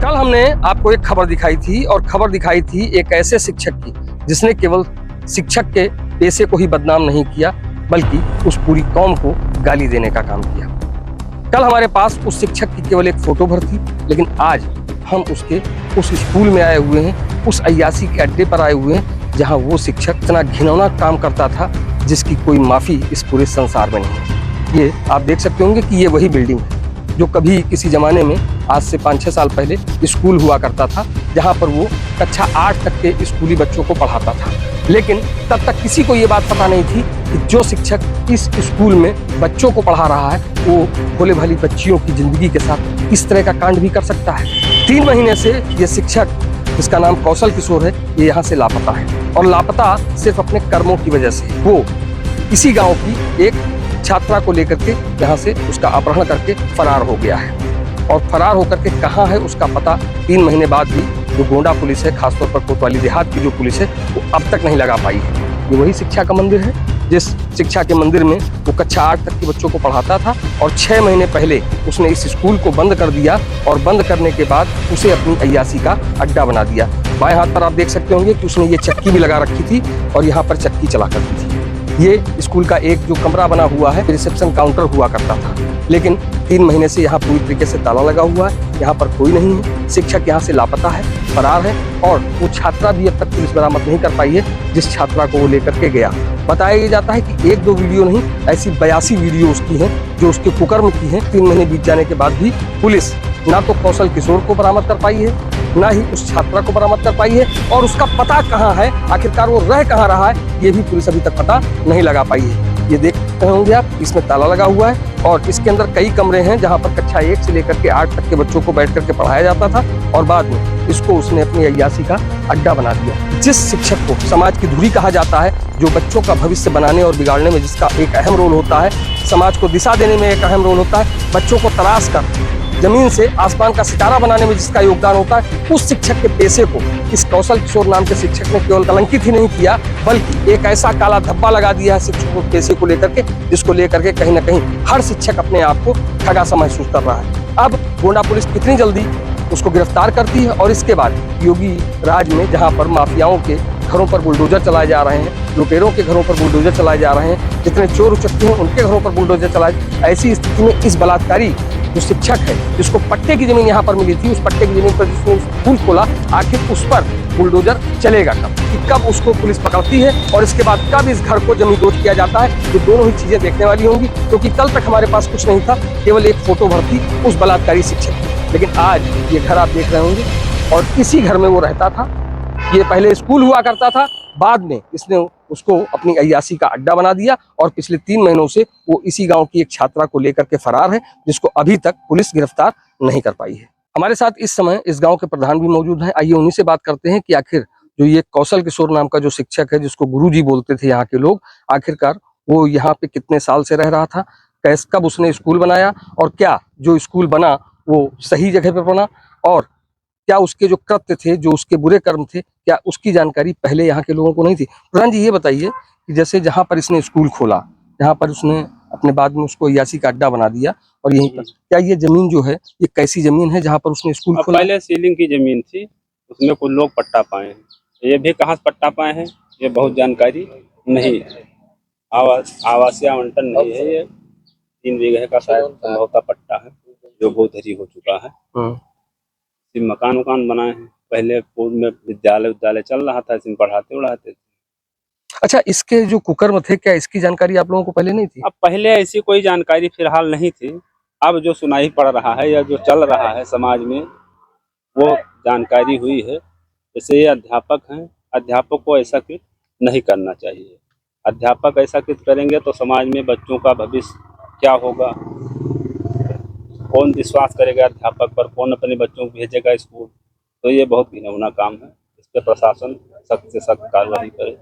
कल हमने आपको एक खबर दिखाई थी और खबर दिखाई थी एक ऐसे शिक्षक की जिसने केवल शिक्षक के पेशे को ही बदनाम नहीं किया बल्कि उस पूरी कौम को गाली देने का काम किया। कल हमारे पास उस शिक्षक की केवल एक फोटो भर थी, लेकिन आज हम उसके उस स्कूल में आए हुए हैं, उस अय्यासी के अड्डे पर आए हुए हैं जहां वो शिक्षक इतना घिनौना काम करता था जिसकी कोई माफी इस पूरे संसार में नहीं है। ये आप देख सकते होंगे कि ये वही बिल्डिंग है जो कभी किसी जमाने में आज से 5-6 साल पहले स्कूल हुआ करता था, जहां पर वो कक्षा 8 तक के स्कूली बच्चों को पढ़ाता था। लेकिन तब तक किसी को ये बात पता नहीं थी कि जो शिक्षक इस स्कूल में बच्चों को पढ़ा रहा है वो भोले भाली बच्चियों की जिंदगी के साथ इस तरह का कांड भी कर सकता है। 3 महीने से ये शिक्षक, जिसका नाम कौशल किशोर है, ये यहाँ से लापता है और लापता सिर्फ अपने कर्मों की वजह से। वो इसी गाँव की एक छात्रा को लेकर के यहाँ से उसका अपहरण करके फरार हो गया है और फरार होकर के कहाँ है उसका पता 3 महीने बाद भी जो गोंडा पुलिस है, खासतौर पर कोतवाली देहात की जो पुलिस है, वो अब तक नहीं लगा पाई है। ये वही शिक्षा का मंदिर है जिस शिक्षा के मंदिर में वो कक्षा 8 तक के बच्चों को पढ़ाता था और 6 महीने पहले उसने इस स्कूल को बंद कर दिया और बंद करने के बाद उसे अपनी अय्यासी का अड्डा बना दिया। बाएं हाथ पर आप देख सकते होंगे कि उसने ये चक्की भी लगा रखी थी और यहाँ पर चक्की चला करती थी। ये स्कूल का एक जो कमरा बना हुआ है, रिसेप्शन काउंटर हुआ करता था, लेकिन 3 महीने से यहाँ पूरी तरीके से ताला लगा हुआ है। यहाँ पर कोई नहीं है, शिक्षक यहाँ से लापता है, फरार है और वो छात्रा भी अब तक पुलिस बरामद नहीं कर पाई है जिस छात्रा को वो लेकर के गया। बताया ये जाता है कि 1-2 वीडियो नहीं, ऐसी 82 वीडियो उसकी हैं जो उसके कुकर्म की हैं। 3 महीने बीत जाने के बाद भी पुलिस ना तो कौशल किशोर को बरामद कर पाई है, ना ही उस छात्रा को बरामद कर पाई है और उसका पता कहाँ है, आखिरकार वो रह कहाँ रहा है, ये भी पुलिस अभी तक पता नहीं लगा पाई है। ये देख रहे होंगे आप, इसमें ताला लगा हुआ है और इसके अंदर कई कमरे हैं जहाँ पर कक्षा 1 से लेकर के 8 तक के बच्चों को बैठ करके पढ़ाया जाता था और बाद में इसको उसने अपनी अय्यासी का अड्डा बना दिया। जिस शिक्षक को समाज की धुरी कहा जाता है, जो बच्चों का भविष्य बनाने और बिगाड़ने में जिसका एक अहम रोल होता है, समाज को दिशा देने में एक अहम रोल होता है, बच्चों को तराश कर जमीन से आसमान का सितारा बनाने में जिसका योगदान होता है, उस शिक्षक के पेशे को इस कौशल किशोर नाम के शिक्षक ने केवल कलंकित ही नहीं किया बल्कि एक ऐसा काला धब्बा लगा दिया है शिक्षकों के पेशे को लेकर के, जिसको लेकर के कहीं ना कहीं हर शिक्षक अपने आप को ठगा सा महसूस कर रहा है। अब गोंडा पुलिस कितनी जल्दी उसको गिरफ्तार करती है और इसके बाद योगी राज में जहाँ पर माफियाओं के घरों पर बुलडोजर चलाए जा रहे हैं, लुटेरों के घरों पर बुलडोजर चलाए जा रहे हैं, जितने चोर उचक्के हैं उनके घरों पर बुलडोजर चलाए, ऐसी स्थिति में इस बलात्कारी जो शिक्षक है जिसको पट्टे की जमीन यहाँ पर मिली थी, उस पट्टे की जमीन पर जिसने स्कूल खोला, आखिर उस पर बुलडोजर चलेगा कब, कि कब उसको पुलिस पकड़ती है और इसके बाद कब इस घर को जमींदोज किया जाता है। ये दोनों ही चीजें देखने वाली होंगी, क्योंकि कल तक हमारे पास कुछ नहीं था, केवल एक फोटो भर थी उस बलात्कारी शिक्षक की, लेकिन आज ये घर आप देख रहे होंगे और इसी घर में वो रहता था। ये पहले स्कूल हुआ करता था, बाद में इसने उसको अपनी अय्यासी का अड्डा बना दिया और पिछले 3 महीनों से वो इसी गांव की एक छात्रा को लेकर के फरार है, जिसको अभी तक पुलिस गिरफ्तार नहीं कर पाई है। हमारे साथ इस समय इस गांव के प्रधान भी मौजूद हैं। आइए उन्हीं से बात करते हैं कि आखिर जो ये कौशल किशोर नाम का जो शिक्षक है, जिसको गुरुजी बोलते थे यहाँ के लोग, आखिरकार वो यहाँ पे कितने साल से रह रहा था, कब उसने स्कूल बनाया और क्या जो स्कूल बना वो सही जगह पे बना, और क्या उसके जो कृत्य थे, जो उसके बुरे कर्म थे, क्या उसकी जानकारी पहले यहाँ के लोगों को नहीं थी। प्रधान जी, ये बताइए कि जैसे जहाँ पर इसने स्कूल खोला, जहाँ पर उसने अपने बाद में उसको अय्यासी का अड्डा बना दिया और यहीं पर, क्या ये जमीन जो है ये कैसी जमीन है जहाँ पर उसने स्कूल खोला? पहले सीलिंग की जमीन थी, उसमें कुछ लोग पट्टा पाए हैं, ये भी कहाँ से पट्टा पाए हैं ये बहुत जानकारी नहीं है। आवासीय आवंटन नहीं है, ये 3 बीघे का शायद संभवतः पट्टा है जो बहुधरी हो चुका है। मकान उकान बनाए हैं, पहले पूर्व में विद्यालय चल रहा था, इसमें पढ़ाते उड़ाते थे। अच्छा, इसके जो कुकर्म थे, क्या इसकी जानकारी आप लोगों को पहले नहीं थी? अब पहले ऐसी कोई जानकारी फिलहाल नहीं थी, अब जो सुनाई पड़ रहा है या जो चल रहा है समाज में वो जानकारी हुई है। जैसे ये अध्यापक हैं, अध्यापक को ऐसा कृत्य नहीं करना चाहिए। अध्यापक ऐसा कृत्य करेंगे तो समाज में बच्चों का भविष्य क्या होगा, कौन विश्वास करेगा अध्यापक पर, कौन अपने बच्चों को भेजेगा स्कूल। तो ये बहुत घिनौना काम है, इस पर प्रशासन सख्त से सख्त कार्रवाई करे।